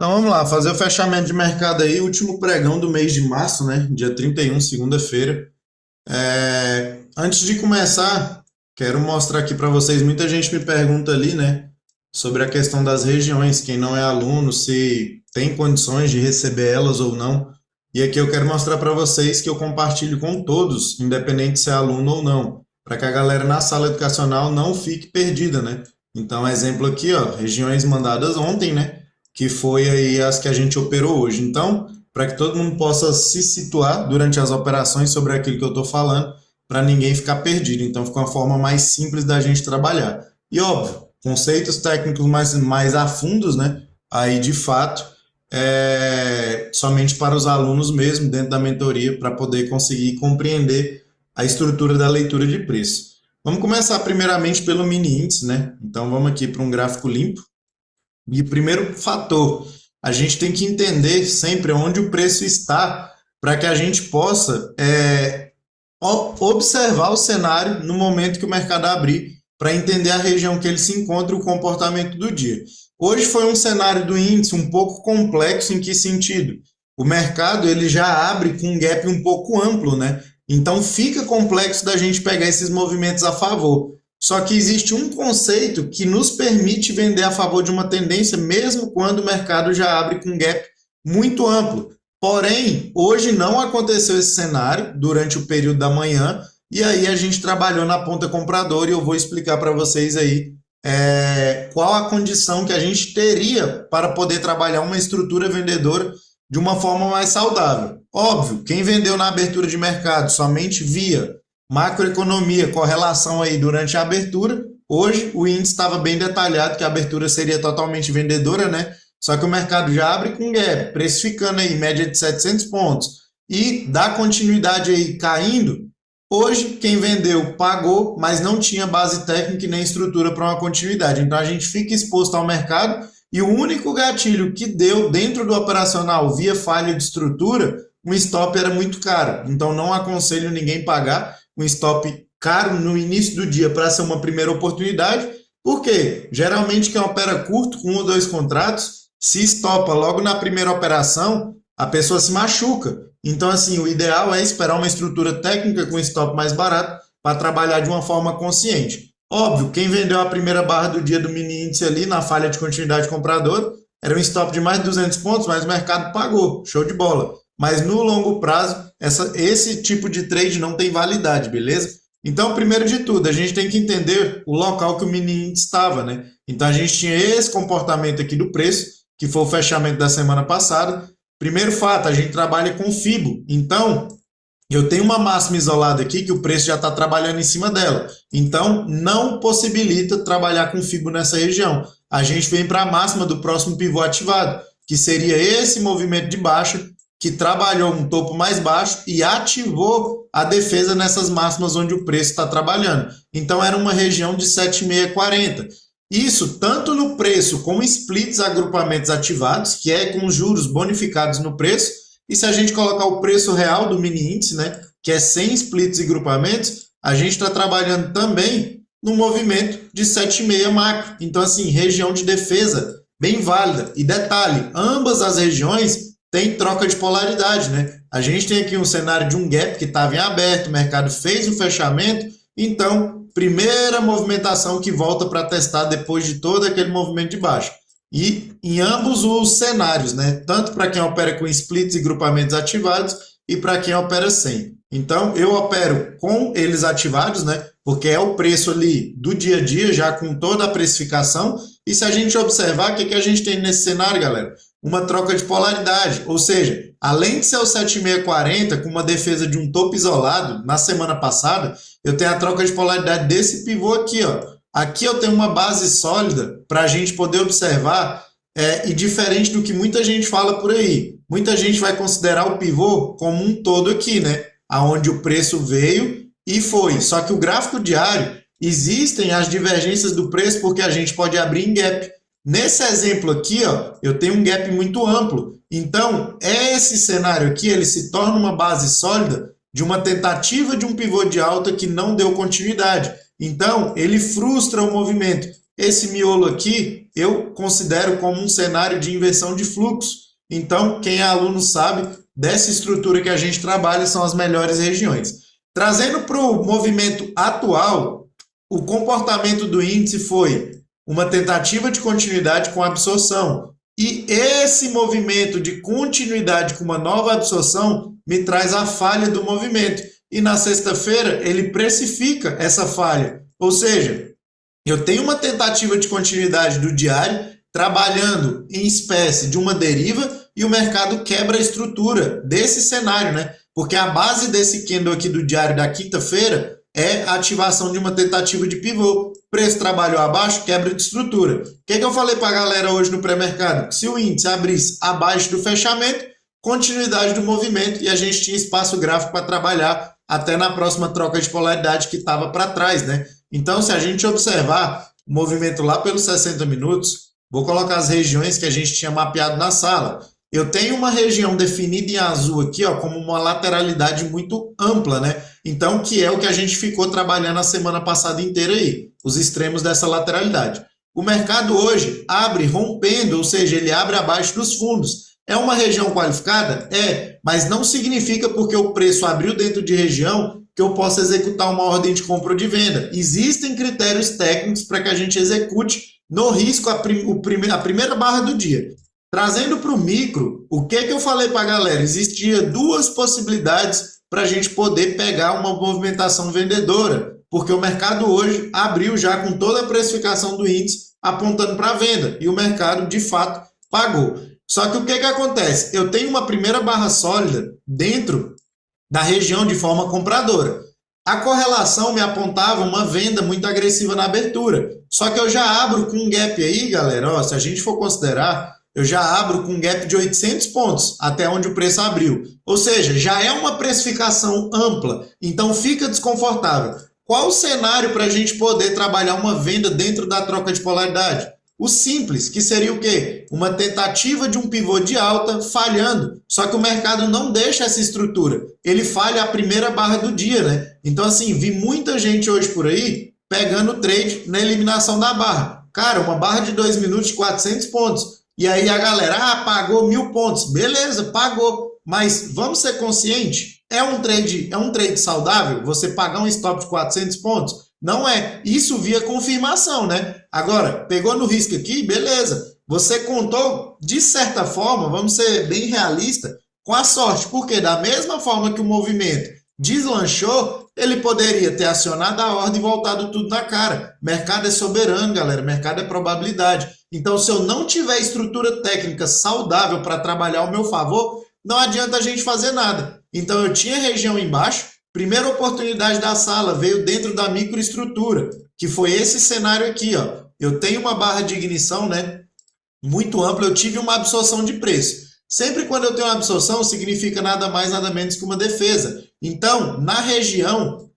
Então vamos lá, fazer o fechamento de mercado aí, último pregão do mês de março, né? Dia 31, segunda-feira. Antes de começar, quero mostrar aqui para vocês, muita gente me pergunta ali, né, sobre a questão das regiões, quem não é aluno, se tem condições de receber elas ou não. E aqui eu quero mostrar para vocês que eu compartilho com todos, independente se é aluno ou não, para que a galera na sala educacional não fique perdida, né? Então, exemplo aqui, ó, regiões mandadas ontem, né? Que foi aí as que a gente operou hoje. Então, para que todo mundo possa se situar durante as operações sobre aquilo que eu estou falando, para ninguém ficar perdido. Então, fica uma forma mais simples da gente trabalhar. E óbvio, conceitos técnicos mais a fundos, né? Aí, de fato, somente para os alunos mesmo, dentro da mentoria, para poder conseguir compreender a estrutura da leitura de preço. Vamos começar primeiramente pelo mini índice, né? Então, vamos aqui para um gráfico limpo. E o primeiro fator, a gente tem que entender sempre onde o preço está para que a gente possa observar o cenário no momento que o mercado abrir, para entender a região que ele se encontra e o comportamento do dia. Hoje foi um cenário do índice um pouco complexo. Em que sentido? O mercado ele já abre com um gap um pouco amplo, né? Então fica complexo da gente pegar esses movimentos a favor. Só que existe um conceito que nos permite vender a favor de uma tendência, mesmo quando o mercado já abre com um gap muito amplo. Porém, hoje não aconteceu esse cenário durante o período da manhã, e aí a gente trabalhou na ponta compradora, e eu vou explicar para vocês aí qual a condição que a gente teria para poder trabalhar uma estrutura vendedora de uma forma mais saudável. Óbvio, quem vendeu na abertura de mercado somente via macroeconomia, correlação aí durante a abertura, hoje o índice estava bem detalhado que a abertura seria totalmente vendedora, né? Só que o mercado já abre com gap, precificando aí média de 700 pontos e dá continuidade aí caindo. Hoje, quem vendeu pagou, mas não tinha base técnica e nem estrutura para uma continuidade. Então, a gente fica exposto ao mercado e o único gatilho que deu dentro do operacional via falha de estrutura, um stop era muito caro. Então, não aconselho ninguém pagar um stop caro no início do dia para ser uma primeira oportunidade, porque geralmente quem opera curto, com um ou dois contratos, se estopa logo na primeira operação, a pessoa se machuca. Então, assim, o ideal é esperar uma estrutura técnica com stop mais barato para trabalhar de uma forma consciente. Óbvio, quem vendeu a primeira barra do dia do mini índice ali na falha de continuidade compradora, era um stop de mais de 200 pontos, mas o mercado pagou, show de bola. Mas no longo prazo, esse tipo de trade não tem validade, beleza? Então, primeiro de tudo, a gente tem que entender o local que o mini índice estava, né? Então, a gente tinha esse comportamento aqui do preço, que foi o fechamento da semana passada. Primeiro fato, a gente trabalha com FIBO. Então, eu tenho uma máxima isolada aqui que o preço já está trabalhando em cima dela. Então, não possibilita trabalhar com FIBO nessa região. A gente vem para a máxima do próximo pivô ativado, que seria esse movimento de baixa, que trabalhou um topo mais baixo e ativou a defesa nessas máximas onde o preço está trabalhando. Então, era uma região de 7,640. Isso tanto no preço com splits agrupamentos ativados, que é com juros bonificados no preço, e se a gente colocar o preço real do mini índice, né, que é sem splits e grupamentos, a gente está trabalhando também no movimento de 7,6 macro. Então, assim, região de defesa bem válida. E detalhe, ambas as regiões tem troca de polaridade, né? A gente tem aqui um cenário de um gap que estava em aberto, o mercado fez o fechamento, então, primeira movimentação que volta para testar depois de todo aquele movimento de baixa. E em ambos os cenários, né? Tanto para quem opera com splits e grupamentos ativados e para quem opera sem. Então, eu opero com eles ativados, né? Porque é o preço ali do dia a dia, já com toda a precificação. E se a gente observar, o que a gente tem nesse cenário, galera? Uma troca de polaridade, ou seja, além de ser o 7,640 com uma defesa de um topo isolado na semana passada, eu tenho a troca de polaridade desse pivô aqui, ó. Aqui eu tenho uma base sólida para a gente poder observar, e diferente do que muita gente fala por aí, muita gente vai considerar o pivô como um todo aqui, né? Aonde o preço veio e foi. Só que o gráfico diário, existem as divergências do preço porque a gente pode abrir em gap. Nesse exemplo aqui, ó, eu tenho um gap muito amplo. Então, esse cenário aqui, ele se torna uma base sólida de uma tentativa de um pivô de alta que não deu continuidade. Então, ele frustra o movimento. esse miolo aqui eu considero como um cenário de inversão de fluxo. Então, quem é aluno sabe, dessa estrutura que a gente trabalha são as melhores regiões. Trazendo para o movimento atual, o comportamento do índice foi uma tentativa de continuidade com absorção. E esse movimento de continuidade com uma nova absorção me traz a falha do movimento. E na sexta-feira ele precifica essa falha. Ou seja, eu tenho uma tentativa de continuidade do diário, trabalhando em espécie de uma deriva, e o mercado quebra a estrutura desse cenário, né? Porque a base desse candle aqui do diário da quinta-feira é a ativação de uma tentativa de pivô. Preço trabalhou abaixo, quebra de estrutura. O que eu falei para a galera hoje no pré-mercado? Se o índice abrisse abaixo do fechamento, continuidade do movimento, e a gente tinha espaço gráfico para trabalhar até na próxima troca de polaridade que estava para trás, né? Então, se a gente observar o movimento lá pelos 60 minutos, vou colocar as regiões que a gente tinha mapeado na sala. Eu tenho uma região definida em azul aqui, ó, como uma lateralidade muito ampla, né? Então, que é o que a gente ficou trabalhando a semana passada inteira aí, os extremos dessa lateralidade. O mercado hoje abre rompendo, ou seja, ele abre abaixo dos fundos. É uma região qualificada? É, mas não significa porque o preço abriu dentro de região que eu possa executar uma ordem de compra ou de venda. Existem critérios técnicos para que a gente execute no risco a primeira barra do dia. Trazendo para o micro, o que eu falei para a galera? Existia duas possibilidades para a gente poder pegar uma movimentação vendedora, porque o mercado hoje abriu já com toda a precificação do índice apontando para a venda, e o mercado, de fato, pagou. Só que o que acontece? Eu tenho uma primeira barra sólida dentro da região de forma compradora. A correlação me apontava uma venda muito agressiva na abertura. Só que eu já abro com um gap aí, galera, ó, se a gente for considerar, eu já abro com um gap de 800 pontos, até onde o preço abriu. Ou seja, já é uma precificação ampla, então fica desconfortável. Qual o cenário para a gente poder trabalhar uma venda dentro da troca de polaridade? O simples, que seria o quê? Uma tentativa de um pivô de alta falhando. Só que o mercado não deixa essa estrutura. Ele falha a primeira barra do dia, né? Então, assim, vi muita gente hoje por aí pegando trade na eliminação da barra. Cara, uma barra de 2 minutos de 400 pontos. E aí a galera, pagou 1.000 pontos. Beleza, pagou. Mas vamos ser conscientes? É um trade saudável? Você pagar um stop de 400 pontos? Não é. Isso via confirmação, né? Agora, pegou no risco aqui, beleza. Você contou, de certa forma, vamos ser bem realistas, com a sorte. Porque da mesma forma que o movimento deslanchou, ele poderia ter acionado a ordem e voltado tudo na cara. Mercado é soberano, galera. Mercado é probabilidade. Então, se eu não tiver estrutura técnica saudável para trabalhar ao meu favor, não adianta a gente fazer nada. Então, eu tinha região embaixo. Primeira oportunidade da sala veio dentro da microestrutura, que foi esse cenário aqui, ó. Eu tenho uma barra de ignição, né, muito ampla, eu tive uma absorção de preço. Sempre quando eu tenho uma absorção, significa nada mais, nada menos que uma defesa. Então, na região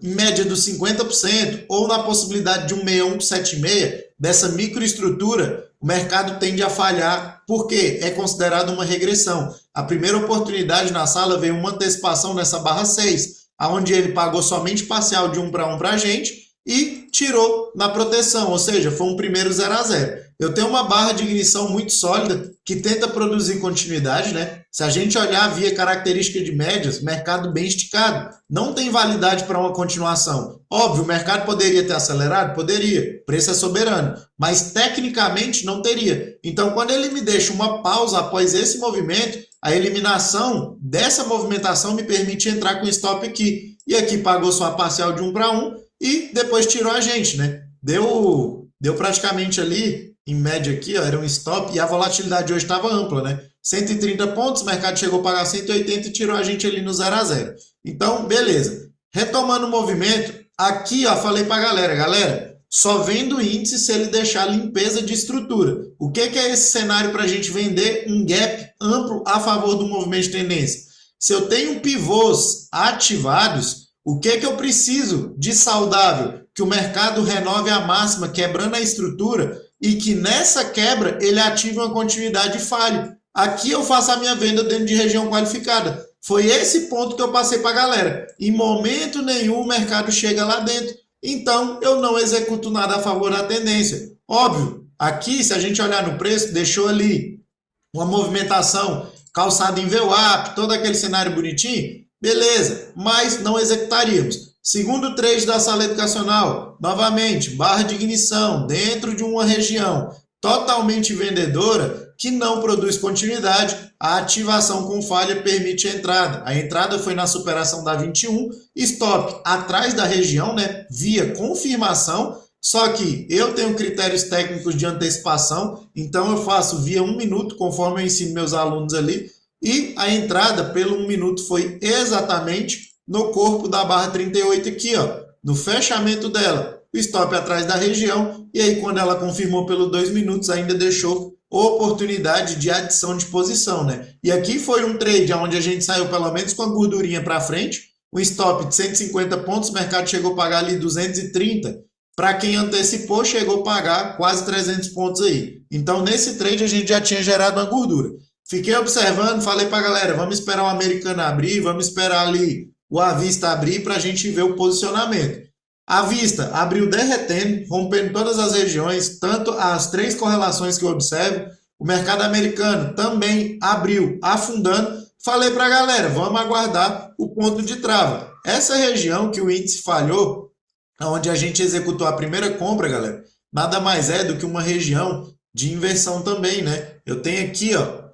em média dos 50%, ou na possibilidade de um 61,76, dessa microestrutura, o mercado tende a falhar, porque é considerado uma regressão. A primeira oportunidade na sala veio uma antecipação nessa barra 6, onde ele pagou somente parcial de 1 para 1 para a gente e tirou na proteção, ou seja, foi um primeiro 0 a 0. Eu tenho uma barra de ignição muito sólida que tenta produzir continuidade, né? Se a gente olhar via característica de médias, mercado bem esticado, não tem validade para uma continuação. Óbvio, o mercado poderia ter acelerado? Poderia, preço é soberano, mas tecnicamente não teria. Então, quando ele me deixa uma pausa após esse movimento, a eliminação dessa movimentação me permite entrar com stop aqui. E aqui pagou só a parcial de 1 para 1 e depois tirou a gente, né? Deu praticamente ali, em média aqui, ó, era um stop, e a volatilidade hoje estava ampla, né? 130 pontos, o mercado chegou a pagar 180 e tirou a gente ali no 0 a 0. Então, beleza. Retomando o movimento, aqui, ó, falei para a galera, só vendo o índice se ele deixar limpeza de estrutura. O que é esse cenário para a gente vender um gap amplo a favor do movimento de tendência? Se eu tenho pivôs ativados, o que eu preciso de saudável? Que o mercado renove a máxima, quebrando a estrutura, e que nessa quebra ele ative uma continuidade e falhe. Aqui eu faço a minha venda dentro de região qualificada. Foi esse ponto que eu passei para a galera. Em momento nenhum o mercado chega lá dentro. então eu não executo nada a favor da tendência. Óbvio, aqui se a gente olhar no preço, deixou ali uma movimentação calçada em VWAP, todo aquele cenário bonitinho, beleza, mas não executaríamos. Segundo trade da sala educacional, novamente, barra de ignição dentro de uma região totalmente vendedora que não produz continuidade, a ativação com falha permite a entrada. A entrada foi na superação da 21, stop atrás da região, né, via confirmação, só que eu tenho critérios técnicos de antecipação, então eu faço via 1 minuto, conforme eu ensino meus alunos ali, e a entrada pelo 1 minuto foi exatamente no corpo da barra 38 aqui, ó, no fechamento dela, o stop atrás da região, e aí quando ela confirmou pelo 2 minutos, ainda deixou oportunidade de adição de posição, né? E aqui foi um trade onde a gente saiu pelo menos com a gordurinha para frente, um stop de 150 pontos, o mercado chegou a pagar ali 230, para quem antecipou, chegou a pagar quase 300 pontos aí. Então, nesse trade, a gente já tinha gerado uma gordura. Fiquei observando, falei para a galera, vamos esperar o americano abrir, vamos esperar ali o à vista abrir para a gente ver o posicionamento. A vista abriu derretendo, rompendo todas as regiões, tanto as 3 correlações que eu observo. O mercado americano também abriu afundando. Falei para a galera, vamos aguardar o ponto de trava. Essa região que o índice falhou, onde a gente executou a primeira compra, galera, nada mais é do que uma região de inversão também, né? Eu tenho aqui, ó,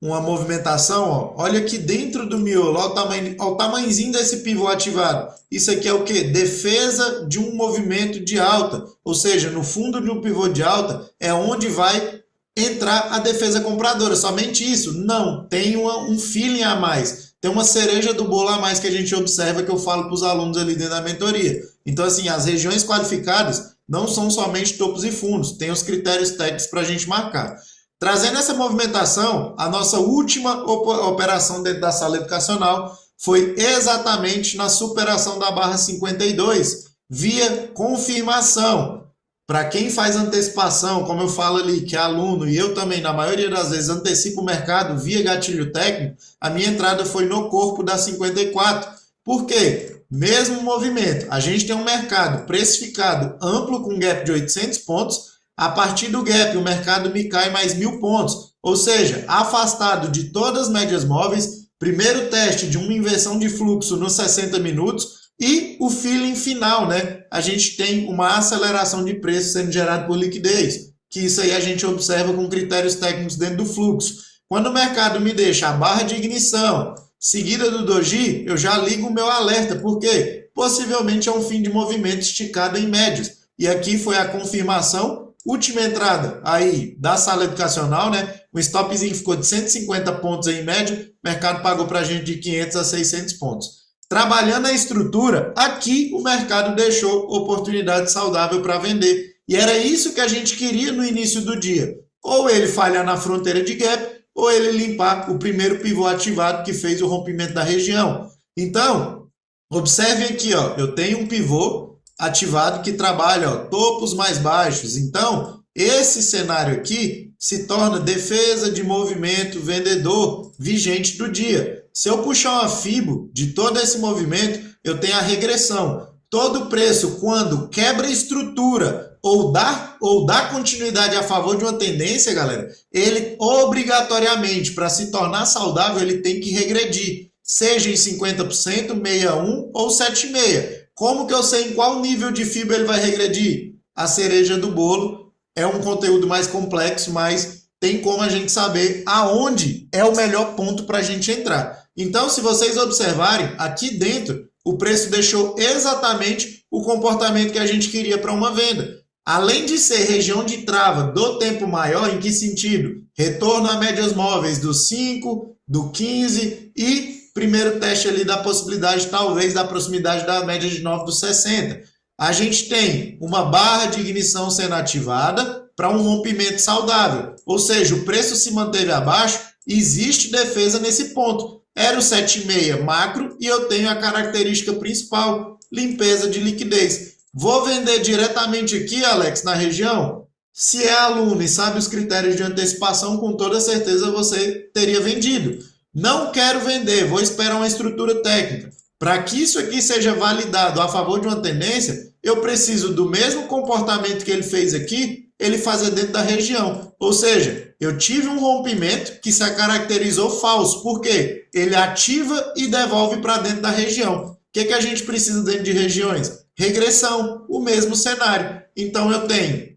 uma movimentação, ó, olha aqui dentro do miolo, olha o tamanhozinho desse pivô ativado. Isso aqui é o quê? Defesa de um movimento de alta, ou seja, no fundo de um pivô de alta é onde vai entrar a defesa compradora, somente isso? Não, tem um feeling a mais, tem uma cereja do bolo a mais que a gente observa, que eu falo para os alunos ali dentro da mentoria. Então, assim, as regiões qualificadas não são somente topos e fundos, tem os critérios técnicos para a gente marcar. Trazendo essa movimentação, a nossa última operação dentro da sala educacional foi exatamente na superação da barra 52, via confirmação. Para quem faz antecipação, como eu falo ali, que é aluno, e eu também, na maioria das vezes, antecipo o mercado via gatilho técnico, a minha entrada foi no corpo da 54. Por quê? Mesmo movimento. A gente tem um mercado precificado amplo com gap de 800 pontos, a partir do gap, o mercado me cai mais 1.000 pontos, ou seja, afastado de todas as médias móveis, primeiro teste de uma inversão de fluxo nos 60 minutos e o feeling final, né? A gente tem uma aceleração de preço sendo gerado por liquidez, que isso aí a gente observa com critérios técnicos dentro do fluxo. Quando o mercado me deixa a barra de ignição seguida do doji, eu já ligo o meu alerta, porque possivelmente é um fim de movimento esticado em médias. E aqui foi a confirmação. Última entrada aí da sala educacional, né? O stopzinho ficou de 150 pontos aí em média, o mercado pagou para a gente de 500 a 600 pontos. Trabalhando a estrutura, aqui o mercado deixou oportunidade saudável para vender. E era isso que a gente queria no início do dia. Ou ele falhar na fronteira de gap, ou ele limpar o primeiro pivô ativado que fez o rompimento da região. Então, observem aqui, ó, eu tenho um pivô ativado que trabalha, ó, topos mais baixos. Então, esse cenário aqui se torna defesa de movimento vendedor vigente do dia. Se eu puxar uma FIBO de todo esse movimento, eu tenho a regressão. Todo preço, quando quebra estrutura ou dá continuidade a favor de uma tendência, galera, ele obrigatoriamente, para se tornar saudável, ele tem que regredir. Seja em 50%, 61% ou 7,5%. Como que eu sei em qual nível de FIBO ele vai regredir? A cereja do bolo é um conteúdo mais complexo, mas tem como a gente saber aonde é o melhor ponto para a gente entrar. Então, se vocês observarem, aqui dentro, o preço deixou exatamente o comportamento que a gente queria para uma venda. Além de ser região de trava do tempo maior, em que sentido? Retorno a médias móveis do 5, do 15 e primeiro teste ali da possibilidade, talvez, da proximidade da média de 9 dos 60. A gente tem uma barra de ignição sendo ativada para um rompimento saudável. Ou seja, o preço se manteve abaixo, existe defesa nesse ponto. Era o 7,5 macro e eu tenho a característica principal, limpeza de liquidez. Vou vender diretamente aqui, Alex, na região? Se é aluno e sabe os critérios de antecipação, com toda certeza você teria vendido. Não quero vender, vou esperar uma estrutura técnica. Para que isso aqui seja validado a favor de uma tendência, eu preciso do mesmo comportamento que ele fez aqui, ele fazer dentro da região. Ou seja, eu tive um rompimento que se caracterizou falso. Por quê? Ele ativa e devolve para dentro da região. O que a gente precisa dentro de regiões? Regressão, o mesmo cenário. Então eu tenho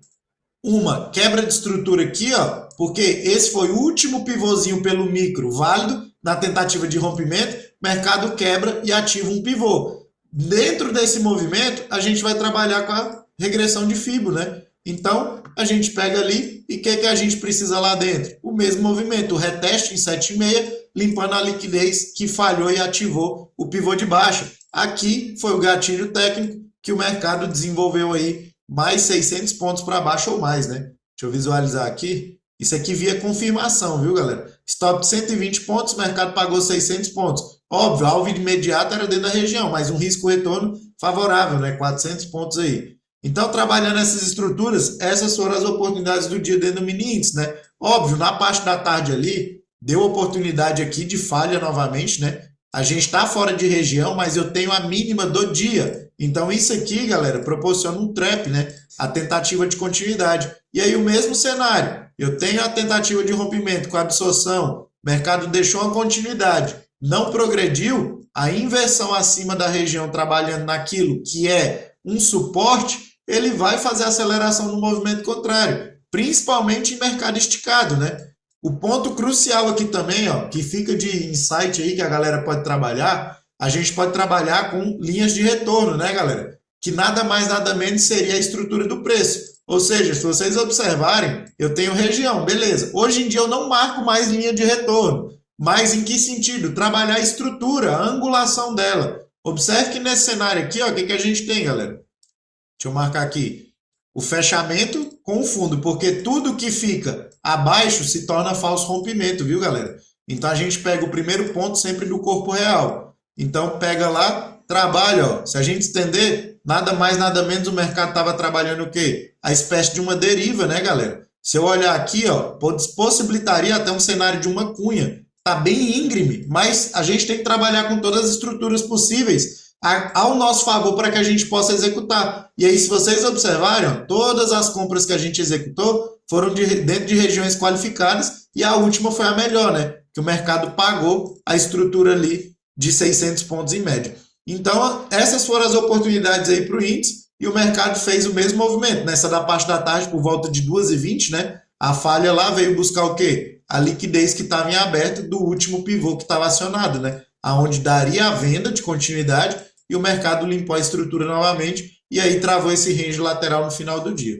uma quebra de estrutura aqui, ó, porque esse foi o último pivôzinho pelo micro válido na tentativa de rompimento, mercado quebra e ativa um pivô. Dentro desse movimento, a gente vai trabalhar com a regressão de Fibo, né? Então, a gente pega ali e o que a gente precisa lá dentro? O mesmo movimento, o reteste em 7,5, limpando a liquidez que falhou e ativou o pivô de baixa. Aqui foi o gatilho técnico que o mercado desenvolveu aí mais 600 pontos para baixo ou mais, né? Deixa eu visualizar aqui. Isso aqui via confirmação, viu, galera? Stop 120 pontos, o mercado pagou 600 pontos. Óbvio, alvo imediato era dentro da região, mas um risco-retorno favorável, né? 400 pontos aí. Então, trabalhando essas estruturas, essas foram as oportunidades do dia dentro do mini índice, né? Óbvio, na parte da tarde ali, deu oportunidade aqui de falha novamente, né? A gente está fora de região, mas eu tenho a mínima do dia. Então, isso aqui, galera, proporciona um trap, né? A tentativa de continuidade. E aí, o mesmo cenário. Eu tenho a tentativa de rompimento com a absorção. O mercado deixou uma continuidade. Não progrediu. A inversão acima da região, trabalhando naquilo que é um suporte, ele vai fazer aceleração no movimento contrário. Principalmente em mercado esticado, né? O ponto crucial aqui também, ó, que fica de insight aí que a galera pode trabalhar, a gente pode trabalhar com linhas de retorno, né, galera? Que nada mais, nada menos seria a estrutura do preço. Ou seja, se vocês observarem, eu tenho região, beleza. Hoje em dia eu não marco mais linha de retorno. Mas em que sentido? Trabalhar a estrutura, a angulação dela. Observe que nesse cenário aqui, ó, o que a gente tem, galera? Deixa eu marcar aqui. O fechamento com o fundo, porque tudo que fica abaixo se torna falso rompimento, viu, galera? Então, a gente pega o primeiro ponto sempre do corpo real. Então, pega lá, trabalha, ó. Se a gente estender, nada mais, nada menos, o mercado estava trabalhando o quê? A espécie de uma deriva, né, galera? Se eu olhar aqui, ó, possibilitaria até um cenário de uma cunha. Tá bem íngreme, mas a gente tem que trabalhar com todas as estruturas possíveis ao nosso favor para que a gente possa executar. E aí, se vocês observarem, ó, todas as compras que a gente executou foram dentro de regiões qualificadas e a última foi a melhor, né? Que o mercado pagou a estrutura ali de 600 pontos em média. Então, essas foram as oportunidades aí para o índice e o mercado fez o mesmo movimento. Nessa da parte da tarde, por volta de 2h20, né? A falha lá veio buscar o quê? A liquidez que estava em aberto do último pivô que estava acionado, né? Aonde daria a venda de continuidade e o mercado limpou a estrutura novamente e aí travou esse range lateral no final do dia.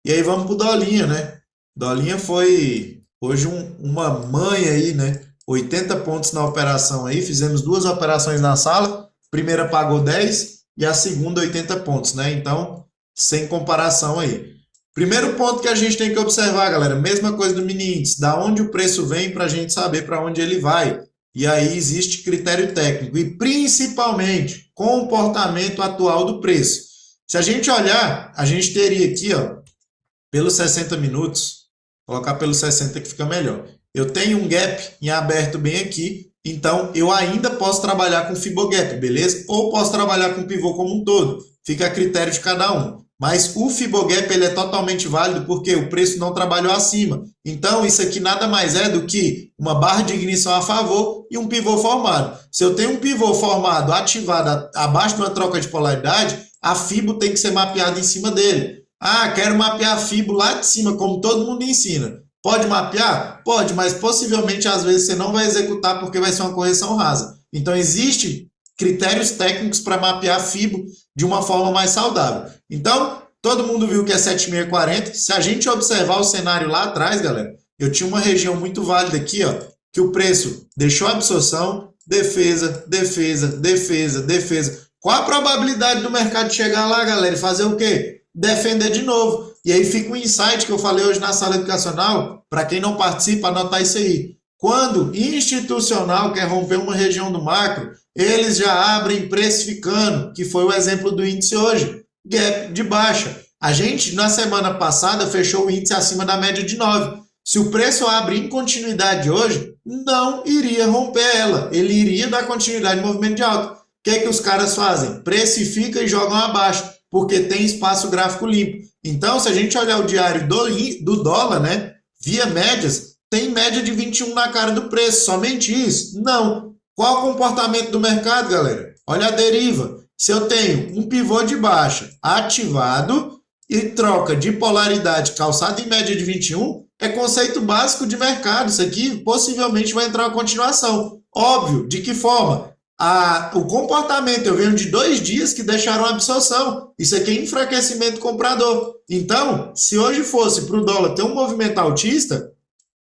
E aí vamos para o Dolinha, né? Dolinha foi hoje uma manha aí, né? 80 pontos na operação aí, fizemos 2 operações na sala, a primeira pagou 10 e a segunda 80 pontos, né? Então, sem comparação aí. Primeiro ponto que a gente tem que observar, galera, mesma coisa do mini índice, da onde o preço vem para a gente saber para onde ele vai. E aí existe critério técnico e principalmente comportamento atual do preço. Se a gente olhar, a gente teria aqui, ó, pelos 60 minutos, colocar pelos 60 que fica melhor. Eu tenho um gap em aberto bem aqui, então eu ainda posso trabalhar com Fibogap, beleza? Ou posso trabalhar com pivô como um todo, fica a critério de cada um. Mas o Fibogap ele é totalmente válido porque o preço não trabalhou acima. Então isso aqui nada mais é do que uma barra de ignição a favor e um pivô formado. Se eu tenho um pivô formado ativado abaixo de uma troca de polaridade, a Fibo tem que ser mapeada em cima dele. Ah, quero mapear a Fibo lá de cima, como todo mundo ensina. Pode mapear? Pode, mas possivelmente às vezes você não vai executar porque vai ser uma correção rasa. Então existem critérios técnicos para mapear a Fibo de uma forma mais saudável. Então, todo mundo viu que é 7,640. Se a gente observar o cenário lá atrás, galera, eu tinha uma região muito válida aqui, ó, que o preço deixou a absorção, defesa, defesa, defesa, defesa. Qual a probabilidade do mercado chegar lá, galera, e fazer o quê? Defender de novo. E aí fica um insight que eu falei hoje na sala educacional, para quem não participa, anotar isso aí. Quando institucional quer romper uma região do macro, eles já abrem precificando, que foi o exemplo do índice hoje, gap de baixa. A gente, na semana passada, fechou o índice acima da média de 9. Se o preço abre em continuidade hoje, não iria romper ela. Ele iria dar continuidade no movimento de alta. O que é que os caras fazem? Precificam e jogam abaixo. porque tem espaço gráfico limpo. Então, se a gente olhar o diário do dólar, né, via médias, tem média de 21 na cara do preço, somente isso? Não. Qual o comportamento do mercado, galera? Olha a deriva. Se eu tenho um pivô de baixa ativado e troca de polaridade calçada em média de 21, é conceito básico de mercado. Isso aqui possivelmente vai entrar uma continuação. Óbvio, de que forma? O comportamento, eu venho de 2 dias que deixaram absorção. Isso aqui é enfraquecimento comprador. Então, se hoje fosse para o dólar ter um movimento altista,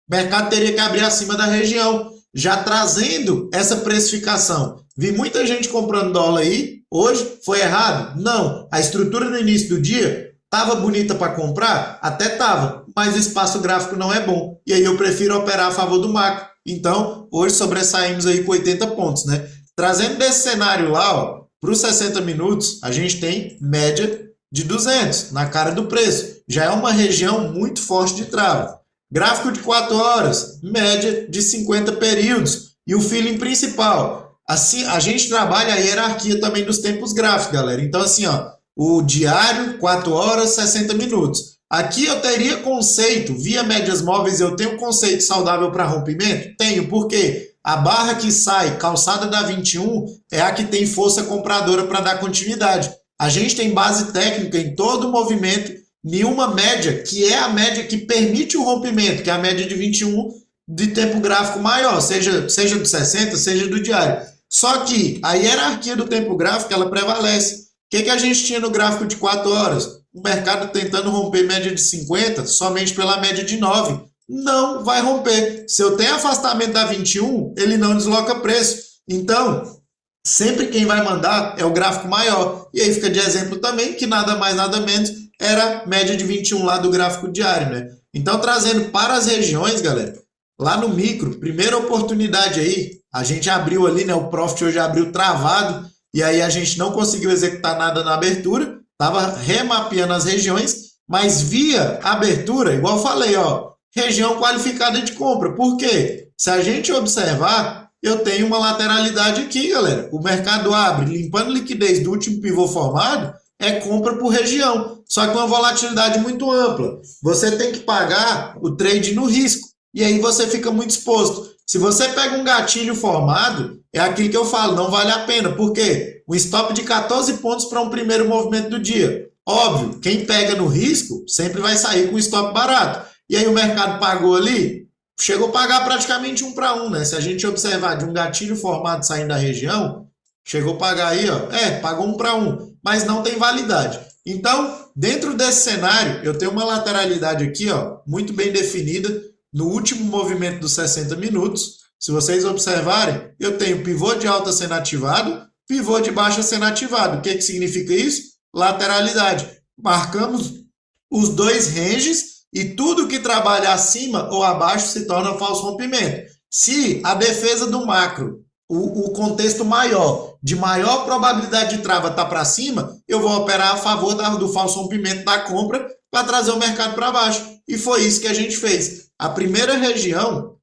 o mercado teria que abrir acima da região, já trazendo essa precificação. Vi muita gente comprando dólar aí, hoje foi errado? Não. A estrutura no início do dia estava bonita para comprar? Até estava, mas o espaço gráfico não é bom. E aí eu prefiro operar a favor do macro. Então, hoje sobressaímos aí com 80 pontos, né? Trazendo desse cenário lá, para os 60 minutos, a gente tem média de 200 na cara do preço. Já é uma região muito forte de trava. Gráfico de 4 horas, média de 50 períodos. E o feeling principal. Assim, a gente trabalha a hierarquia também dos tempos gráficos, galera. Então, assim, ó, o diário, 4 horas, 60 minutos. Aqui eu teria conceito, via médias móveis, eu tenho conceito saudável para rompimento? Tenho, por quê? A barra que sai, calçada da 21, é a que tem força compradora para dar continuidade. A gente tem base técnica em todo o movimento, nenhuma média, que é a média que permite o rompimento, que é a média de 21 de tempo gráfico maior, seja do 60, seja do diário. Só que a hierarquia do tempo gráfico, ela prevalece. O que a gente tinha no gráfico de 4 horas? O mercado tentando romper média de 50, somente pela média de 9. Não vai romper. Se eu tenho afastamento da 21, ele não desloca preço. Então, sempre quem vai mandar é o gráfico maior. E aí fica de exemplo também que nada mais, nada menos era média de 21 lá do gráfico diário, né? Então, trazendo para as regiões, galera, lá no micro, primeira oportunidade aí, a gente abriu ali, né? O Profit hoje abriu travado, e aí a gente não conseguiu executar nada na abertura, estava remapeando as regiões, mas via abertura, igual eu falei, ó, região qualificada de compra. Por quê? Se a gente observar, eu tenho uma lateralidade aqui, galera. O mercado abre, limpando liquidez do último pivô formado, é compra por região. Só que uma volatilidade muito ampla. Você tem que pagar o trade no risco. E aí você fica muito exposto. Se você pega um gatilho formado, é aquilo que eu falo, não vale a pena. Por quê? Um stop de 14 pontos para um primeiro movimento do dia. Óbvio, quem pega no risco sempre vai sair com um stop barato. E aí o mercado pagou ali, chegou a pagar praticamente 1 para 1, né? Se a gente observar de um gatilho formado saindo da região, chegou a pagar aí, ó, pagou 1 para 1, mas não tem validade. Então, dentro desse cenário, eu tenho uma lateralidade aqui, ó, muito bem definida, no último movimento dos 60 minutos. Se vocês observarem, eu tenho pivô de alta sendo ativado, pivô de baixa sendo ativado. O que significa isso? Lateralidade. Marcamos os 2 ranges e tudo que trabalha acima ou abaixo se torna falso rompimento. Se a defesa do macro, o contexto maior, de maior probabilidade de trava está para cima, eu vou operar a favor do falso rompimento da compra para trazer o mercado para baixo. E foi isso que a gente fez. A primeira região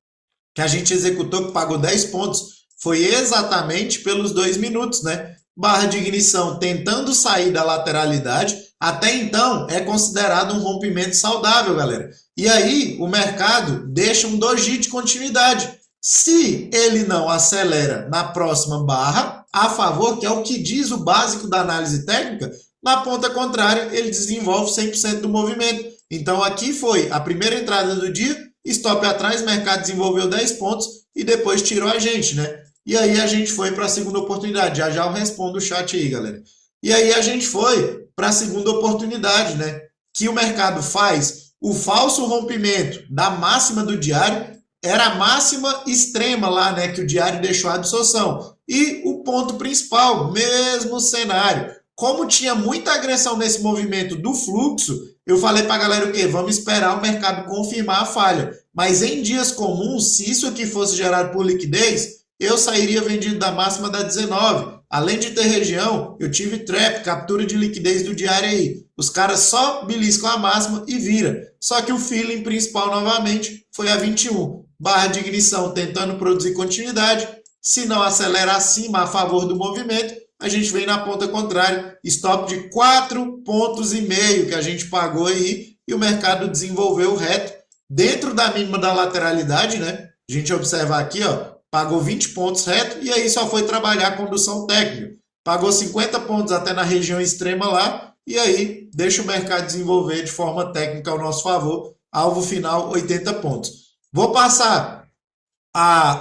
que a gente executou, que pagou 10 pontos, foi exatamente pelos 2 minutos, né? Barra de ignição tentando sair da lateralidade, até então é considerado um rompimento saudável, galera. E aí o mercado deixa um doji de continuidade. Se ele não acelera na próxima barra, a favor, que é o que diz o básico da análise técnica, na ponta contrária ele desenvolve 100% do movimento. Então aqui foi a primeira entrada do dia, stop atrás, mercado desenvolveu 10 pontos e depois tirou a gente, né? E aí a gente foi para a segunda oportunidade. Já já eu respondo o chat aí, galera. E aí a gente foi para a segunda oportunidade, né? Que o mercado faz o falso rompimento da máxima do diário, era a máxima extrema lá, né? Que o diário deixou a absorção. E o ponto principal, mesmo cenário. Como tinha muita agressão nesse movimento do fluxo, eu falei para a galera o quê? Vamos esperar o mercado confirmar a falha. Mas em dias comuns, se isso aqui fosse gerado por liquidez, eu sairia vendido da máxima da 19. Além de ter região, eu tive trap, captura de liquidez do diário aí. Os caras só beliscam a máxima e vira. Só que o feeling principal, novamente, foi a 21. Barra de ignição tentando produzir continuidade. Se não acelera acima a favor do movimento, a gente vem na ponta contrária, stop de 4,5 pontos que a gente pagou aí, e o mercado desenvolveu reto dentro da mínima da lateralidade, né? A gente observar aqui, ó, pagou 20 pontos reto e aí só foi trabalhar a condução técnica. Pagou 50 pontos até na região extrema lá e aí deixa o mercado desenvolver de forma técnica ao nosso favor. Alvo final, 80 pontos. Vou passar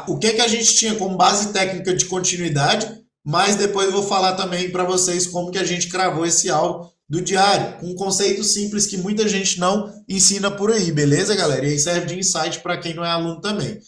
o que a gente tinha como base técnica de continuidade, mas depois eu vou falar também para vocês como que a gente cravou esse alvo do diário, com um conceito simples que muita gente não ensina por aí, beleza, galera? E aí serve de insight para quem não é aluno também.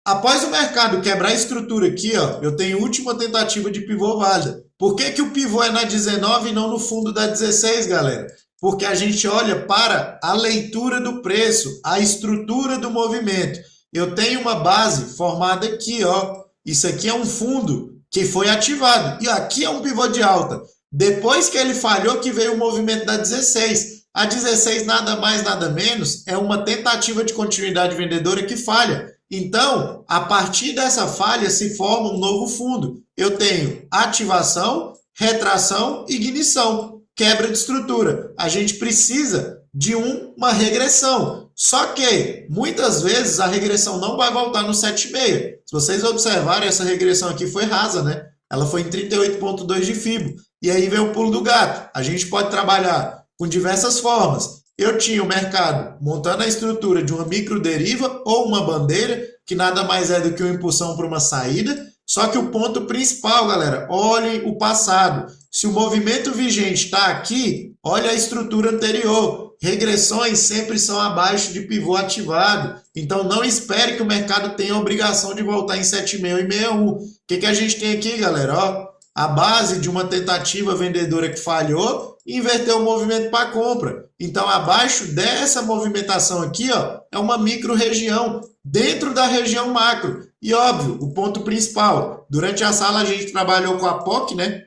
Após o mercado quebrar a estrutura aqui, ó, eu tenho última tentativa de pivô válida. Por que o pivô é na 19 e não no fundo da 16, galera? Porque a gente olha para a leitura do preço, a estrutura do movimento. Eu tenho uma base formada aqui, ó. Isso aqui é um fundo que foi ativado. E aqui é um pivô de alta. Depois que ele falhou, que veio o movimento da 16. A 16 nada mais, nada menos, é uma tentativa de continuidade vendedora que falha. Então, a partir dessa falha se forma um novo fundo. Eu tenho ativação, retração e ignição, quebra de estrutura. A gente precisa de uma regressão. Só que, muitas vezes, a regressão não vai voltar no 7,5. Se vocês observarem, essa regressão aqui foi rasa, né? Ela foi em 38,2 de FIBO. E aí vem o pulo do gato. A gente pode trabalhar com diversas formas. Eu tinha o mercado montando a estrutura de uma microderiva ou uma bandeira, que nada mais é do que uma impulsão para uma saída. Só que o ponto principal, galera, olhem o passado. Se o movimento vigente está aqui, olha a estrutura anterior. Regressões sempre são abaixo de pivô ativado. Então não espere que o mercado tenha a obrigação de voltar em 7,5 e 61. O que a gente tem aqui, galera? Ó, a base de uma tentativa vendedora que falhou e inverteu o movimento para compra. Então, abaixo dessa movimentação aqui, ó, é uma micro região dentro da região macro. E óbvio, o ponto principal, durante a sala a gente trabalhou com a POC, né?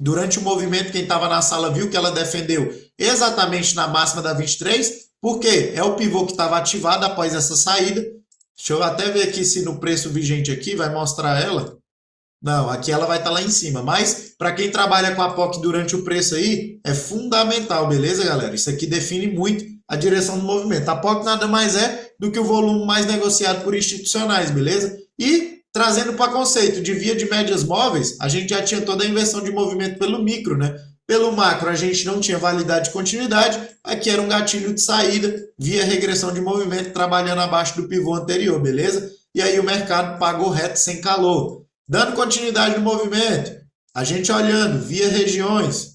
Durante o movimento, quem estava na sala viu que ela defendeu exatamente na máxima da 23, porque é o pivô que estava ativado após essa saída. Deixa eu até ver aqui se no preço vigente aqui vai mostrar ela. Não, aqui ela vai estar lá em cima, mas para quem trabalha com a POC durante o preço aí, é fundamental, beleza, galera? Isso aqui define muito a direção do movimento. A POC nada mais é do que o volume mais negociado por institucionais, beleza? E trazendo para conceito de via de médias móveis, a gente já tinha toda a inversão de movimento pelo micro, né? Pelo macro a gente não tinha validade de continuidade, aqui era um gatilho de saída via regressão de movimento trabalhando abaixo do pivô anterior, beleza? E aí o mercado pagou reto sem calor. Dando continuidade no movimento, a gente olhando via regiões,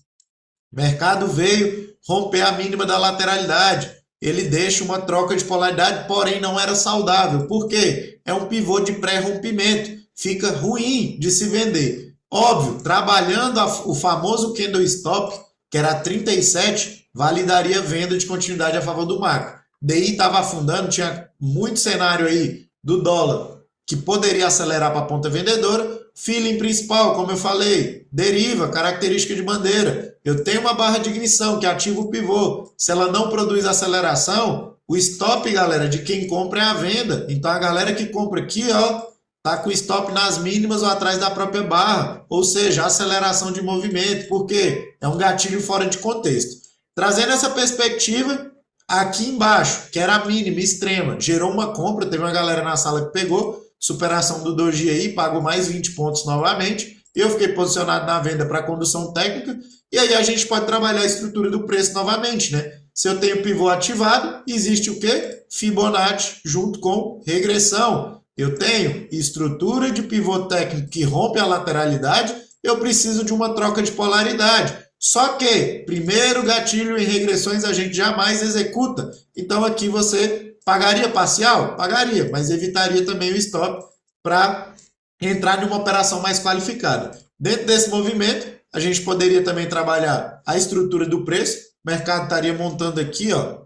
o mercado veio romper a mínima da lateralidade. Ele deixa uma troca de polaridade, porém não era saudável. Por quê? É um pivô de pré-rompimento. Fica ruim de se vender. Óbvio, trabalhando o famoso candle stop, que era 37, validaria venda de continuidade a favor do macro. DI estava afundando, tinha muito cenário aí do dólar que poderia acelerar para a ponta vendedora. Feeling principal, como eu falei, deriva, característica de bandeira. Eu tenho uma barra de ignição que ativa o pivô. Se ela não produz aceleração, o stop, galera, de quem compra é a venda. Então a galera que compra aqui, ó, tá com stop nas mínimas ou atrás da própria barra. Ou seja, aceleração de movimento, porque é um gatilho fora de contexto. Trazendo essa perspectiva, aqui embaixo, que era a mínima extrema, gerou uma compra, teve uma galera na sala que pegou, superação do doji aí, pagou mais 20 pontos novamente. Eu fiquei posicionado na venda para condução técnica. E aí a gente pode trabalhar a estrutura do preço novamente, né? Se eu tenho pivô ativado, existe o quê? Fibonacci junto com regressão. Eu tenho estrutura de pivô técnico que rompe a lateralidade, eu preciso de uma troca de polaridade. Só que, primeiro gatilho em regressões a gente jamais executa. Então aqui você pagaria parcial? Pagaria, mas evitaria também o stop para entrar numa operação mais qualificada. Dentro desse movimento, a gente poderia também trabalhar a estrutura do preço. O mercado estaria montando aqui, ó,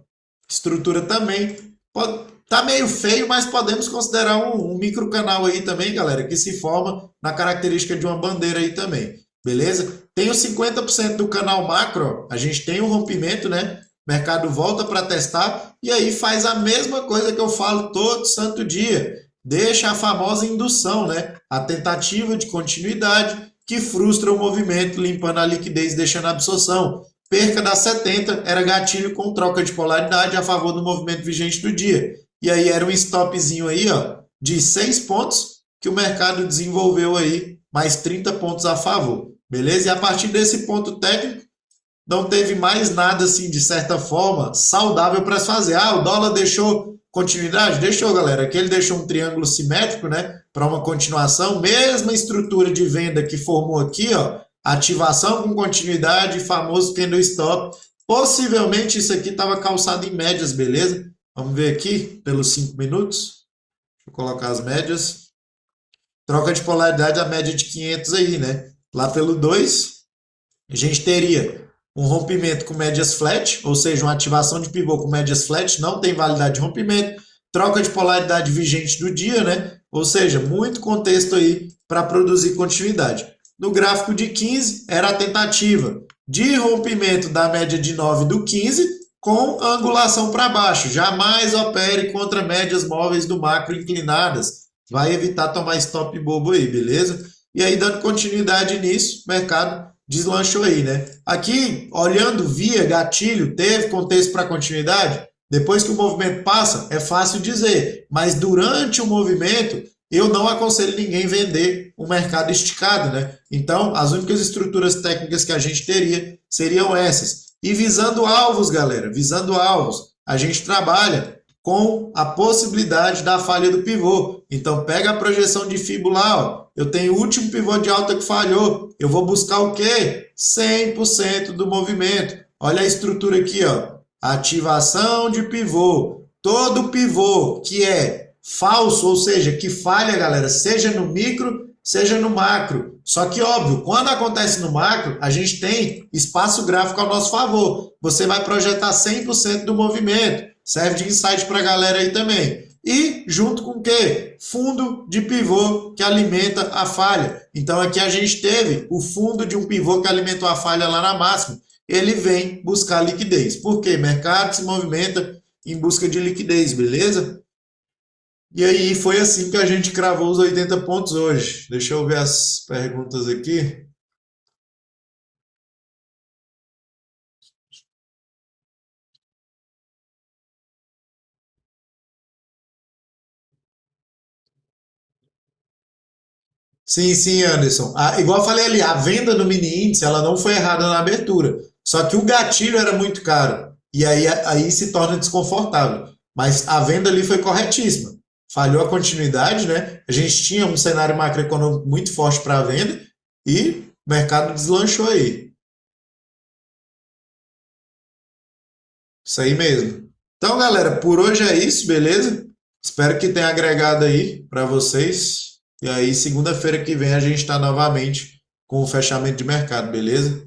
estrutura também. Tá meio feio, mas podemos considerar um micro canal aí também, galera, que se forma na característica de uma bandeira aí também. Beleza? Tem os 50% do canal macro, ó, a gente tem um rompimento, né? O mercado volta para testar e aí faz a mesma coisa que eu falo todo santo dia. Deixa a famosa indução, né? A tentativa de continuidade, que frustra o movimento, limpando a liquidez, deixando a absorção. Perca das 70 era gatilho com troca de polaridade a favor do movimento vigente do dia. E aí era um stopzinho aí, ó, de 6 pontos que o mercado desenvolveu aí, mais 30 pontos a favor. Beleza? E a partir desse ponto técnico, não teve mais nada assim, de certa forma, saudável para se fazer. O dólar deixou continuidade? Deixou, galera. Aqui ele deixou um triângulo simétrico, né, para uma continuação. Mesma estrutura de venda que formou aqui, ó, ativação com continuidade, famoso candle stop. Possivelmente isso aqui estava calçado em médias, beleza? Vamos ver aqui pelos 5 minutos. Deixa eu colocar as médias. Troca de polaridade, a média de 500 aí, né? Lá pelo 2, a gente teria um rompimento com médias flat, ou seja, uma ativação de pivô com médias flat, não tem validade de rompimento, troca de polaridade vigente do dia, né? Ou seja, muito contexto aí para produzir continuidade. No gráfico de 15, era a tentativa de rompimento da média de 9 do 15 com angulação para baixo. Jamais opere contra médias móveis do macro inclinadas. Vai evitar tomar stop bobo aí, beleza? E aí, dando continuidade nisso, o mercado deslanchou aí, né? Aqui, olhando via gatilho, teve contexto para continuidade? Depois que o movimento passa, é fácil dizer, mas durante o movimento, eu não aconselho ninguém vender um mercado esticado, né? Então, as únicas estruturas técnicas que a gente teria seriam essas. E visando alvos, galera, visando alvos, a gente trabalha com a possibilidade da falha do pivô. Então, pega a projeção de Fibo lá, ó. Eu tenho o último pivô de alta que falhou. Eu vou buscar o quê? 100% do movimento. Olha a estrutura aqui, ó. Ativação de pivô. Todo pivô que é falso, ou seja, que falha, galera, seja no micro, seja no macro. Só que, óbvio, quando acontece no macro, a gente tem espaço gráfico ao nosso favor. Você vai projetar 100% do movimento. Serve de insight para a galera aí também. E junto com o quê? Fundo de pivô que alimenta a falha. Então aqui a gente teve o fundo de um pivô que alimentou a falha lá na máxima. Ele vem buscar liquidez. Por quê? Mercado se movimenta em busca de liquidez, beleza? E aí foi assim que a gente cravou os 80 pontos hoje. Deixa eu ver as perguntas aqui. Sim, sim, Anderson. Igual eu falei ali, a venda no mini índice ela não foi errada na abertura. Só que o gatilho era muito caro. E aí se torna desconfortável. Mas a venda ali foi corretíssima. Falhou a continuidade, né? A gente tinha um cenário macroeconômico muito forte para a venda e o mercado deslanchou aí. Isso aí mesmo. Então, galera, por hoje é isso, beleza? Espero que tenha agregado aí para vocês. E aí, segunda-feira que vem, a gente está novamente com o fechamento de mercado, beleza?